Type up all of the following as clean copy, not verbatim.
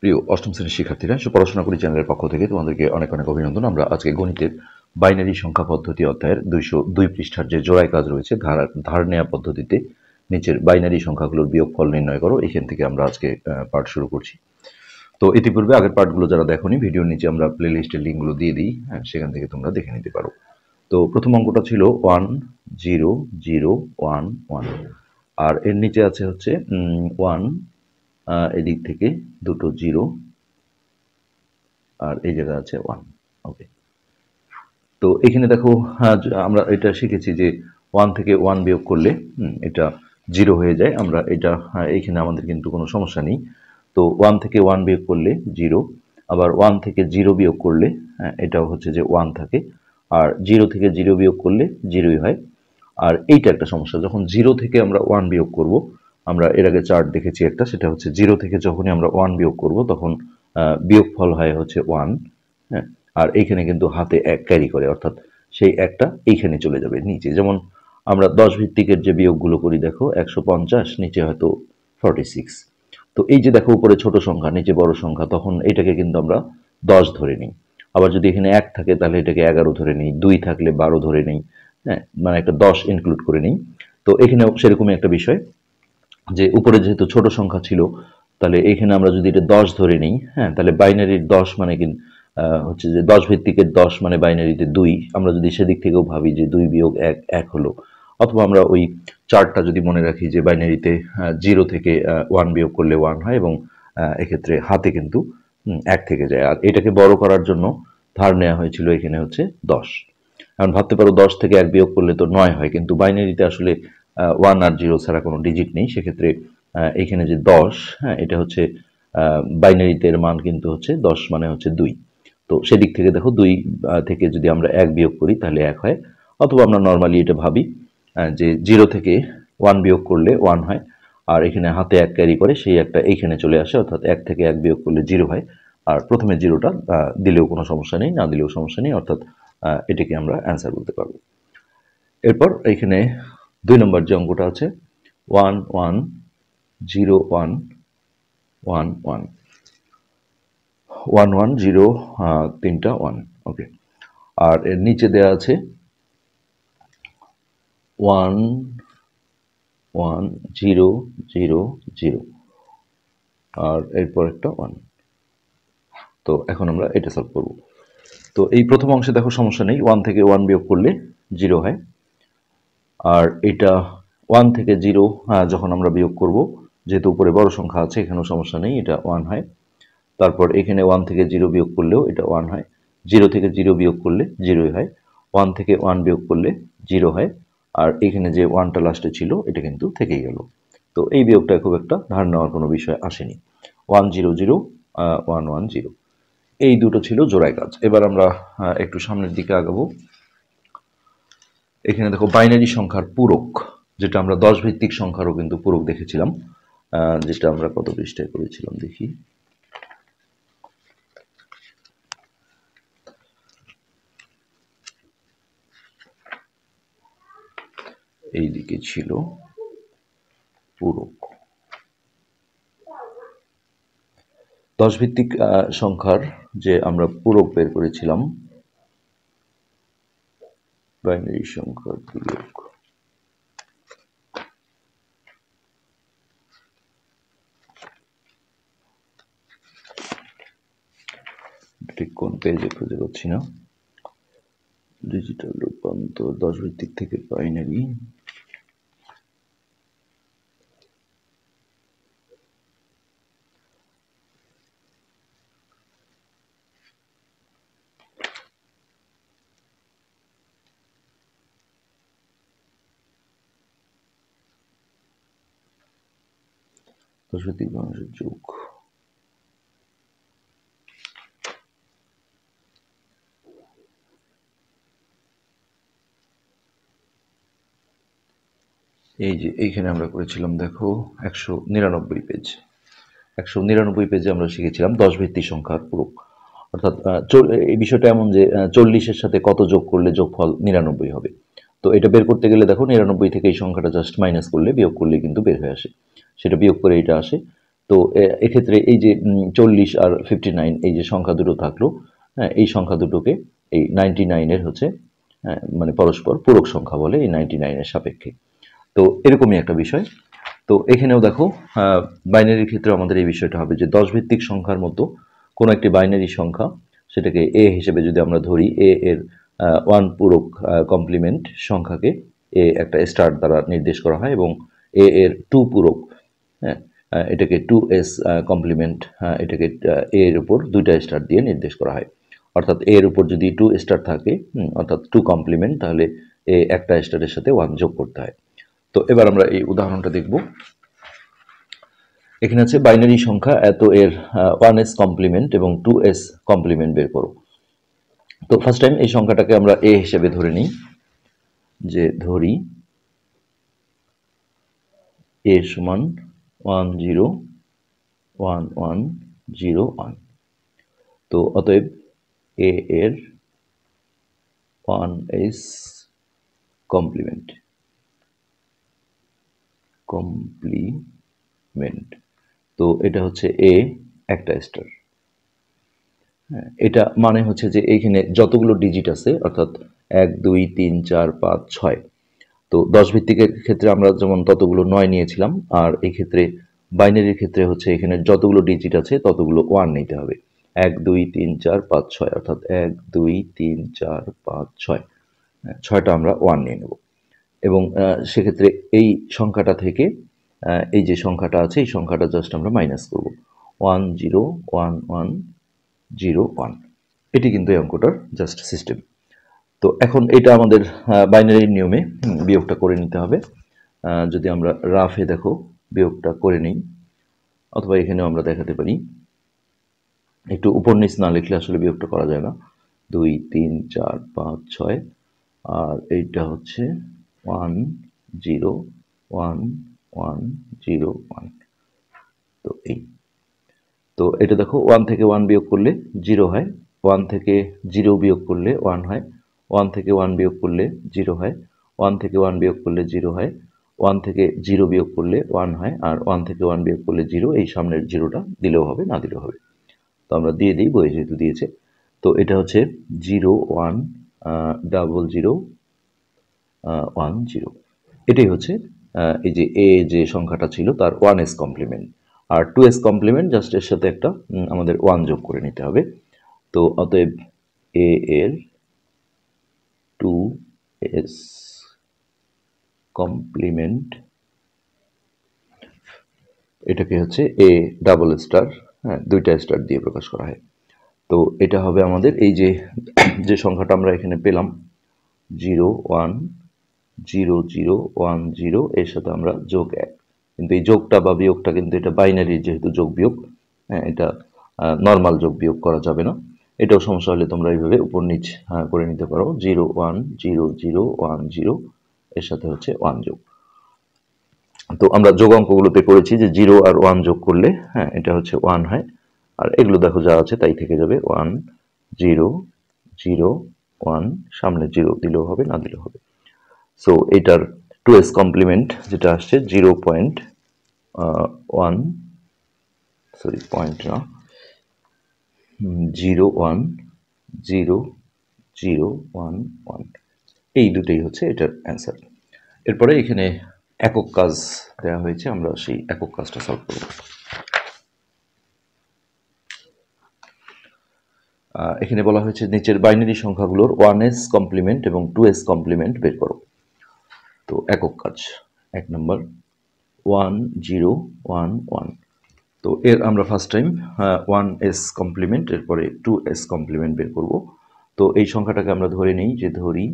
প্রিয় অষ্টম শ্রেণীর শিক্ষার্থীরা, পড়াশোনা করি চ্যানেলের পক্ষ থেকে তোমাদেরকে অনেক অনেক অভিনন্দন। আমরা আজকে গণিতের বাইনারি সংখ্যা পদ্ধতি অধ্যায়ের 202 পৃষ্ঠার যে জোড়ায় কাজ রয়েছে ধার নেয়া পদ্ধতিতে নিচের বাইনারি সংখ্যাগুলোর বিয়োগফল নির্ণয় করো, এখান থেকে আমরা আজকে পাঠ শুরু করছি। তো ইতিপূর্বে আগের পাঠগুলো যারা দেখোনি, ভিডিওর নিচে আমরা প্লে লিস্টের লিঙ্কগুলো দিয়ে দিই, সেখান থেকে তোমরা দেখে নিতে পারো। তো প্রথম অঙ্কটা ছিল 1 0 0 1 1, আর এর নিচে আছে হচ্ছে 1, এদিক থেকে দুটো 0, আর এই জায়গা আছে 1। ওকে, তো এখানে দেখো, আমরা এটা শিখেছি যে 1 থেকে 1 বিয়োগ করলে এটা 0 হয়ে যায়। আমরা এটা এখানে আমাদের কিন্তু কোনো সমস্যা নেই। তো 1 থেকে 1 বিয়োগ করলে 0, আবার 1 থেকে 0 বিয়োগ করলে এটাও হচ্ছে যে 1 থাকে, আর 0 থেকে 0 বিয়োগ করলে 0ই হয়। আর এইটা একটা সমস্যা, যখন 0 থেকে আমরা 1 বিয়োগ করব, আমরা এর আগে চার্ট দেখেছি একটা, সেটা হচ্ছে 0 থেকে যখনই আমরা 1 বিয়োগ করব তখন বিয়োগফল হয় হচ্ছে 1। হ্যাঁ, আর এইখানে কিন্তু হাতে 1 ক্যারি করে, অর্থাৎ সেই একটা এইখানে চলে যাবে নিচে। যেমন আমরা 10 ভিত্তিকের যে বিয়োগগুলো করি, দেখো 150, নিচে হয়তো 46। তো এই যে দেখো উপরে ছোট সংখ্যা, নিচে বড় সংখ্যা, তখন এটাকে কিন্তু আমরা 10 ধরে নিই। আবার যদি এখানে 1 থাকে তাহলে এটাকে 11 ধরে নিই, 2 থাকলে 12 ধরে নিই। হ্যাঁ, মানে একটা 10 ইনক্লুড করে নিই। তো এখানেও সেরকমই একটা বিষয়, যে উপরে যেহেতু ছোট সংখ্যা ছিল, তাহলে এখানে আমরা যদি এটা 10 ধরে নিই, হ্যাঁ, তাহলে বাইনারির 10 মানে কি হচ্ছে যে 10 ভিত্তিকের 10 মানে বাইনারিতে 2। আমরা যদি সেদিক থেকেও ভাবি যে 2 বিয়োগ 1 1 হলো, অথবা আমরা ওই চার্টটা যদি মনে রাখি যে বাইনারিতে 0 থেকে 1 বিয়োগ করলে 1 হয়, এবং এক্ষেত্রে হাতে কিন্তু 1 থেকে যায়। আর এটাকে বড় করার জন্য ধার নেওয়া হয়েছিল এখানে হচ্ছে 10। এখন ভাবতে পারো 10 থেকে 1 বিয়োগ করলে তো 9 হয়, কিন্তু বাইনারিতে আসলে 1 আর 0 ছাড়া কোনো ডিজিট নেই। সেক্ষেত্রে এখানে যে 10, হ্যাঁ, এটা হচ্ছে বাইনারিতে এর মান কিন্তু হচ্ছে 10 মানে হচ্ছে 2। তো সেদিক থেকে দেখো 2 থেকে যদি আমরা 1 বিয়োগ করি তাহলে 1 হয়, অথবা আমরা নর্মালি এটা ভাবি যে 0 থেকে 1 বিয়োগ করলে 1 হয়, আর এখানে হাতে 1 ক্যারি করে, সেই একটা এইখানে চলে আসে, অর্থাৎ 1 থেকে 1 বিয়োগ করলে 0 হয়। আর প্রথমে 0টা দিলেও কোনো সমস্যা নেই, না দিলেও সমস্যা নেই, অর্থাৎ এটাকে আমরা অ্যান্সার বলতে পারবো। এরপর এখানে 2 নম্বর যে অঙ্কটা আছে 1 1 0 1 1 1 1 1 0, তিনটা 1। ওকে, আর এর নিচে দেয়া আছে 1 1 0 0 0, আর এরপর একটা 1। তো এখন আমরা এটা সলভ করব। তো এই প্রথম অংশে দেখো সমস্যা নেই, 1 থেকে 1 বিয়োগ করলে 0 হয়। আর এটা 1 থেকে 0 যখন আমরা বিয়োগ করব, যেহেতু উপরে বড় সংখ্যা আছে, এখানেও সমস্যা নেই, এটা 1 হয়। তারপর এখানে 1 থেকে 0 বিয়োগ করলেও এটা 1 হয়। 0 থেকে 0 বিয়োগ করলে 0ই হয়। 1 থেকে 1 বিয়োগ করলে 0 হয়। আর এখানে যে 1টা লাস্টে ছিল এটা কিন্তু থেকেই গেল। তো এই বিয়োগটা খুব একটা ধার নেওয়ার কোনো বিষয় আসেনি। 1 0 0 1 1 0, এই দুটো ছিল জোড়ায় কাজ। এবার আমরা একটু সামনের দিকে আগাবো। এখানে দেখো বাইনারি সংখ্যার পূরক, যেটা আমরা 10 ভিত্তিক সংখ্যারও কিন্তু পূরক দেখেছিলাম, যেটা আমরা কত পৃষ্ঠায় করেছিলাম দেখি। এই দিকে ছিল পূরক। 10 ভিত্তিক সংখ্যার যে আমরা পূরক বের করেছিলাম, বাইনারি সংখ্যার পূরক, ঠিক কোন পেজে খুঁজে পাচ্ছি না। ডিজিটাল রূপান্তর 10 ভিত্তিক থেকে বাইনারি, ভিত্তিক মানুষের যুগ। এই যে এইখানে আমরা করেছিলাম, দেখো 199 পেজ। 199 পেজে আমরা শিখেছিলাম 10 ভিত্তিক সংখ্যার পূরক। অর্থাৎ এই বিষয়টা এমন যে 40-এর সাথে কত যোগ করলে যোগফল 99 হবে। তো এটা বের করতে গেলে দেখো 99 থেকে এই সংখ্যাটা জাস্ট মাইনাস করলে, বিয়োগ করলে কিন্তু বের হয়ে আসে, সেটা বিয়োগ করে এটা আসে। তো তো এক্ষেত্রে এই যে 40 আর 59 এই যে সংখ্যা দুটো থাকলো, হ্যাঁ, এই সংখ্যা দুটোকে এই 99 এর হচ্ছে মানে পরস্পর পূরক সংখ্যা বলে এই 99 এর সাপেক্ষে। তো এরকমই একটা বিষয়। তো এখানেও দেখো বাইনারির ক্ষেত্রে আমাদের এই বিষয়টা হবে যে 10 ভিত্তিক সংখ্যার মতো কোনো একটি বাইনারি সংখ্যা, সেটাকে এ হিসেবে যদি আমরা ধরি, এ এর 1 পূরক কমপ্লিমেন্ট সংখ্যাকে এ একটা স্টার দ্বারা নির্দেশ করা হয়, এবং এ এর 2 পূরক, হ্যাঁ, এটাকে 2s কমপ্লিমেন্ট, এটাকে এ এর উপর 2টা স্টার দিয়ে নির্দেশ করা হয়। অর্থাৎ এ এর উপর যদি 2 স্টার থাকে, অর্থাৎ 2 কমপ্লিমেন্ট, তাহলে এ একটা স্টারের সাথে 1 যোগ করতে হয়। তো এবার আমরা এই উদাহরণটা দেখব। এখানে আছে বাইনারি সংখ্যা এত এর 1s কমপ্লিমেন্ট এবং 2s কমপ্লিমেন্ট বের করো। তো ফার্স্ট টাইম এই সংখ্যাটাকে আমরা এ হিসেবে ধরে নিই, যে ধরি এ সমান 1 0 1 1 0 1। তো অতএব এ এর 1s কমপ্লিমেন্ট তো এটা হচ্ছে এ একটা স্টার। হ্যাঁ, এটা মানে হচ্ছে যে এইখানে যতগুলো ডিজিট আছে, অর্থাৎ 1 2 3 4 5 6, তো 10 ভিত্তিকের ক্ষেত্রে আমরা যেমন ততগুলো 9 নিয়েছিলাম, আর এই ক্ষেত্রে বাইনারির ক্ষেত্রে হচ্ছে এখানে যতগুলো ডিজিট আছে ততগুলো 1 নিতে হবে। 1 2 3 4 5 6, অর্থাৎ 1 2 3 4 5 6, 6টা আমরা 1 নিয়ে নেব। এবং সেক্ষেত্রে এই সংখ্যাটা থেকে এই যে সংখ্যাটা আছে এই সংখ্যাটা জাস্ট আমরা মাইনাস করব, 1 0 1 1 0 1। এটি কিন্তু এই অঙ্কটার জাস্ট সিস্টেম। তো এখন এটা আমাদের বাইনারি নিয়মে বিয়োগটা করে নিতে হবে। যদি আমরা রাফে দেখো বিয়োগটা করে নিই, অথবা এখানেও আমরা দেখাতে পারি, একটু উপর নিচ না লিখলে আসলে বিয়োগটা করা যায় না। 2 3 4 5 6, আর এইটা হচ্ছে 1 0 1 1 0 1। তো এই, তো এটা দেখো 1 থেকে 1 বিয়োগ করলে 0 হয়, 1 থেকে 0 বিয়োগ করলে 1 হয়, 1 থেকে 1 বিয়োগ করলে 0 হয়, 1 থেকে 1 বিয়োগ করলে 0 হয়, 1 থেকে 0 বিয়োগ করলে 1 হয়, আর 1 থেকে 1 বিয়োগ করলে 0, এই সামনের 0টা দিলেও হবে না দিলেও হবে। তো আমরা দিয়ে দিই, বই যেহেতু দিয়েছে। তো এটা হচ্ছে 0 1 0 0 1 0। এটাই হচ্ছে এই যে এ যে সংখ্যাটা ছিল তার 1s কমপ্লিমেন্ট, আর 2s কমপ্লিমেন্ট জাস্ট এর সাথে একটা আমাদের 1 যোগ করে নিতে হবে। তো অতএব এ এর 2s কমপ্লিমেন্ট, এটাকে হচ্ছে এ ডাবল স্টার, হ্যাঁ, 2টা স্টার দিয়ে প্রকাশ করা হয়। তো এটা হবে আমাদের এই যে যে সংখ্যাটা আমরা এখানে পেলাম 0 1 0 0 1 0, এর সাথে আমরা যোগ 1। কিন্তু এই যোগটা বা বিয়োগটা কিন্তু এটা বাইনারি, যেহেতু যোগ বিয়োগ, হ্যাঁ, এটা নর্মাল যোগ বিয়োগ করা যাবে না। এটাও সমস্যা হলে তোমরা এইভাবে উপর নিচ করে নিতে পারো, 0 1 0 0 1 0, এর সাথে হচ্ছে 1 যোগ। তো আমরা যোগ অঙ্কগুলোতে করেছি যে 0 আর 1 যোগ করলে, হ্যাঁ, এটা হচ্ছে 1 হয়, আর এগুলো দেখো যা আছে তাই থেকে যাবে, 1 0 0 1, সামনে 0 দিলেও হবে না দিলেও হবে। সো এটার 2s কমপ্লিমেন্ট যেটা আসছে 0.1, সরি পয়েন্ট না, 0 1 0 0 1 1, এই দুটোই হচ্ছে এটার অ্যান্সার। এরপরে এখানে একক কাজ দেওয়া হয়েছে, আমরা সেই একক কাজটা সলভ করব। এখানে বলা হয়েছে নিচের বাইনারি সংখ্যাগুলোর 1s কমপ্লিমেন্ট এবং 2s কমপ্লিমেন্ট বের করো। তো একক কাজ 1 নম্বর 1 0 1 1। তো এর আমরা ফার্স্ট টাইম 1s কমপ্লিমেন্ট, এরপরে 2s কমপ্লিমেন্ট বের করব। তো এই সংখ্যাটাকে আমরা ধরে নিই, যে ধরি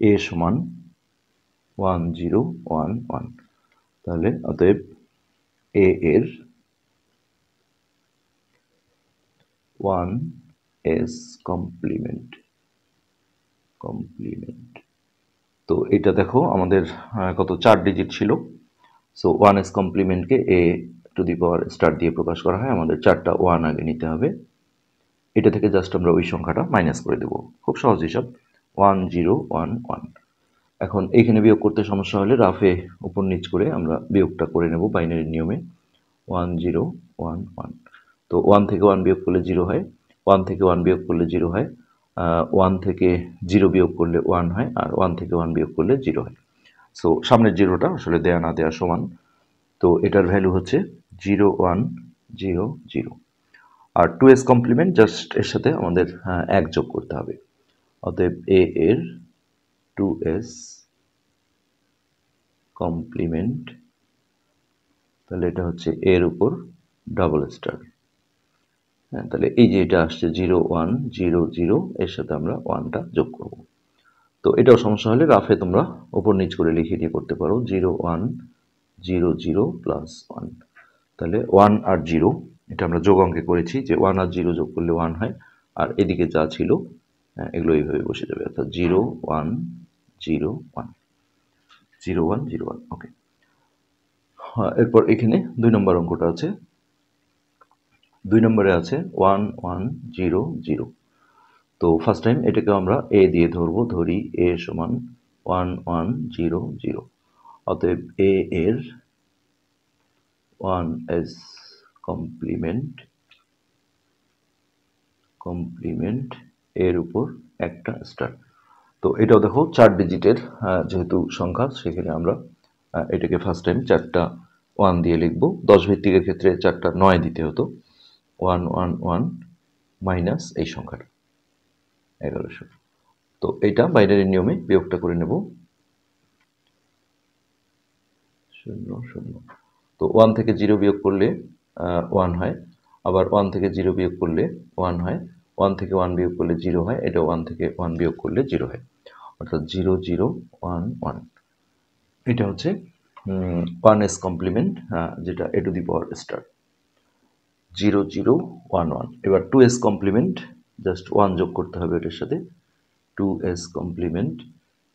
a সমান 1 0 1 1। তাহলে অতএব a এর 1s কমপ্লিমেন্ট। তো এটা দেখো আমাদের কত 4 ডিজিট ছিল। So 1s কমপ্লিমেন্টকে a to the power star দিয়ে প্রকাশ করা হয়, আমাদের 4টা 1 আগে নিতে হবে। এটা থেকে জাস্ট আমরা ওই সংখ্যাটা মাইনাস করে দেব, খুব সহজ হিসাব, 1 0 1 1। এখন এইখানে বিয়োগ করতে সমস্যা হলে রাফে উপর নিচ করে আমরা বিয়োগটা করে নেব বাইনারি নিয়মে। 1 0 1 1। তো 1 থেকে 1 বিয়োগ করলে 0 হয়, 1 থেকে 1 বিয়োগ করলে 0 হয়, 1 থেকে 0 বিয়োগ করলে 1 হয়, আর 1 থেকে 1 বিয়োগ করলে 0 হয়। সো সামনের জিরোটা আসলে দেয়া না দেয়া সমান। তো এটার ভ্যালু হচ্ছে 0 1 0 0। আর 2s কমপ্লিমেন্ট জাস্ট এর সাথে আমাদের 1 যোগ করতে হবে। অতএব a এর 2s কমপ্লিমেন্ট, তাহলে এটা হচ্ছে এর উপর ডাবল স্টার। হ্যাঁ, তাহলে এই যে এটা আসছে 0 1 0 0, এর সাথে আমরা 1টা যোগ করব। তো এটাও সমস্যা হলে রাফে তোমরা উপর নিচ করে লিখে দিয়ে করতে পারো 0 1 0 0 প্লাস 1। তাহলে 1 আর 0 এটা আমরা যোগ অঙ্কে করেছি যে 1 আর 0 যোগ করলে 1 হয়, আর এদিকে যা ছিল এগুলো এইভাবে বসে যাবে, অর্থাৎ 0 1 0 1 0 1 0 1। ওকে, এরপর এখানে 2 নম্বর অঙ্কটা আছে। 2 নম্বরে আছে 1 1 0 0। তো ফার্স্ট টাইম এটাকে আমরা এ দিয়ে ধরবো, ধরি এ সমান 1 1 0 0। অতএব এ এর 1s কমপ্লিমেন্ট কমপ্লিমেন্ট এর উপর একটা স্টার। তো এটাও দেখো 4 ডিজিটের যেহেতু সংখ্যা, সেখানে আমরা এটাকে ফার্স্ট টাইম 4টা 1 দিয়ে লিখব। 10 ভিত্তিকের ক্ষেত্রে 4টা 9 দিতে হতো। 1 1 1 মাইনাস এই সংখ্যাটা 1100। তো এইটা বাইনারি নিয়মে বিয়োগটা করে নেব, 0 0। তো 1 থেকে 0 বিয়োগ করলে 1 হয়, আবার 1 থেকে 0 বিয়োগ করলে 1 হয়, 1 থেকে 1 বিয়োগ করলে 0 হয়, এটা 1 থেকে 1 বিয়োগ করলে 0 হয়, অর্থাৎ 0 0 1 1। এটা হচ্ছে 1s কমপ্লিমেন্ট, যেটা a to the power star 0 0 1 1। এবার 2s কমপ্লিমেন্ট, জাস্ট 1 যোগ করতে হবে এটার সাথে, 2s কমপ্লিমেন্ট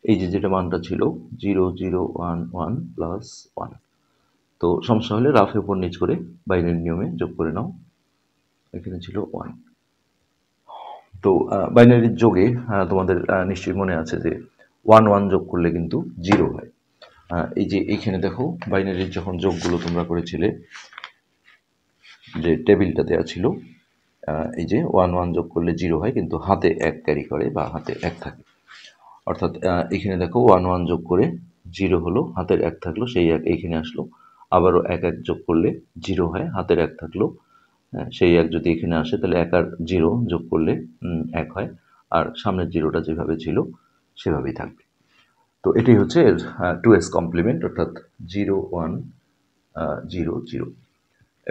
এই যে যেটা মানটা ছিল 0 0 1 1 প্লাস 1। তো সমস্যা হলে রাফে উপর নিচ করে বাইনারি নিয়মে যোগ করে নাও। এখানে ছিল 1। তো বাইনারির যোগে তোমাদের নিশ্চয়ই মনে আছে যে 1 1 যোগ করলে কিন্তু 0 হয়। এই যে এইখানে দেখো বাইনারির যখন যোগগুলো তোমরা করেছিলে, যে টেবিলটা দেওয়া ছিল, এই যে 1 1 যোগ করলে 0 হয়, কিন্তু হাতে 1 ক্যারি করে বা হাতে 1 থাকে। অর্থাৎ এখানে দেখো 1 1 যোগ করে 0 হলো, হাতের 1 থাকলো, সেই 1 এইখানে আসলো। আবারও 1 1 যোগ করলে 0 হয়, হাতের 1 থাকলো, সেই 1 যদি এখানে আসে তাহলে 1 আর 0 যোগ করলে 1 হয়, আর সামনের 0টা যেভাবে ছিল সেভাবেই থাকবে। তো এটাই হচ্ছে এর 2s কমপ্লিমেন্ট, অর্থাৎ 0 1 0 0।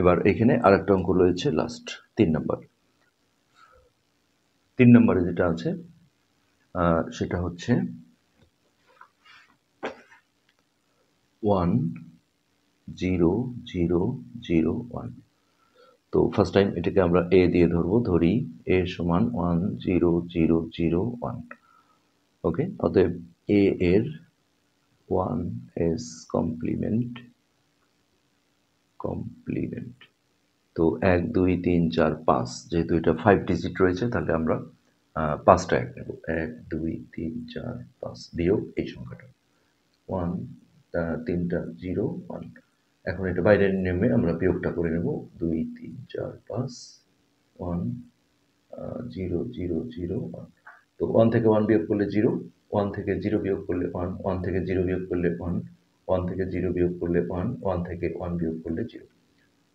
এবার এখানে আরেকটা অঙ্ক রয়েছে লাস্ট 3 নম্বর। 3 নম্বরে যেটা আছে সেটা হচ্ছে 1 0 0 0 1। তো ফার্স্ট টাইম এটাকে আমরা a দিয়ে ধরবো, ধরি a সমান 1 0 0 0 1। ওকে, অতএব a এর 1s কমপ্লিমেন্ট তো 1 2 3 4 5, যেহেতু এটা 5 ডিজিট রয়েছে তাহলে আমরা 5টা 1 নেব, 1 2 3 4 5 বিয়োগ এই সংখ্যাটা 1, 3টা 0 1। এখন এটা বাইনারি নিয়মে আমরা বিয়োগটা করে নেব, 2 3 4 5 1 0 0 0 1। তো 1 থেকে 1 বিয়োগ করলে 0, 1 থেকে 0 বিয়োগ করলে 1, 1 থেকে 0 বিয়োগ করলে 1, 1 থেকে 0 বিয়োগ করলে 1, 1 থেকে 1 বিয়োগ করলে 0।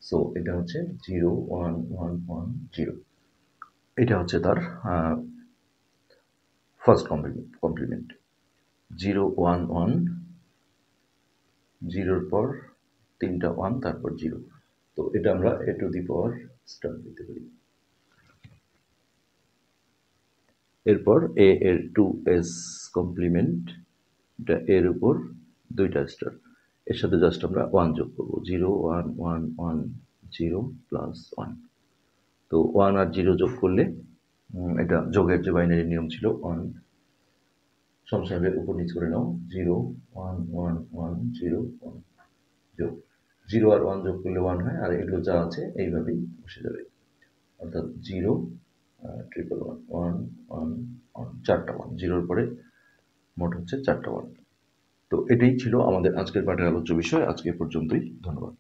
সো এটা হচ্ছে 0 1 1 1 0। এটা হচ্ছে তার ফার্স্ট কমপ্লিমেন্ট, 0 1 1 0-র পর 3টা 1, তারপর 0। তো এটা আমরা a to the power star দিতে পারি। এরপর a এর 2s কমপ্লিমেন্ট, এটা এর উপর 2টা স্টার, এর সাথে জাস্ট আমরা 1 যোগ করব, 0 1 1 1 0 প্লাস 1। তো 1 আর 0 যোগ করলে এটা যোগের যে বাইনারি নিয়ম ছিল 1, সংসারের উপর নিচ করে নাও, 0 1 1 1 0 1 যোগ 0 আর 1 যোগ করলে 1 হয়, আর এগুলো যা আছে এইভাবেই বসে যাবে, অর্থাৎ 0 ট্রিপল 1 1 1 1, 4টা 1, 0-র পরে মোট হচ্ছে 4টা 1। তো এটাই ছিল আমাদের আজকের পাঠের আলোচ্য বিষয়। আজকে পর্যন্তই, ধন্যবাদ।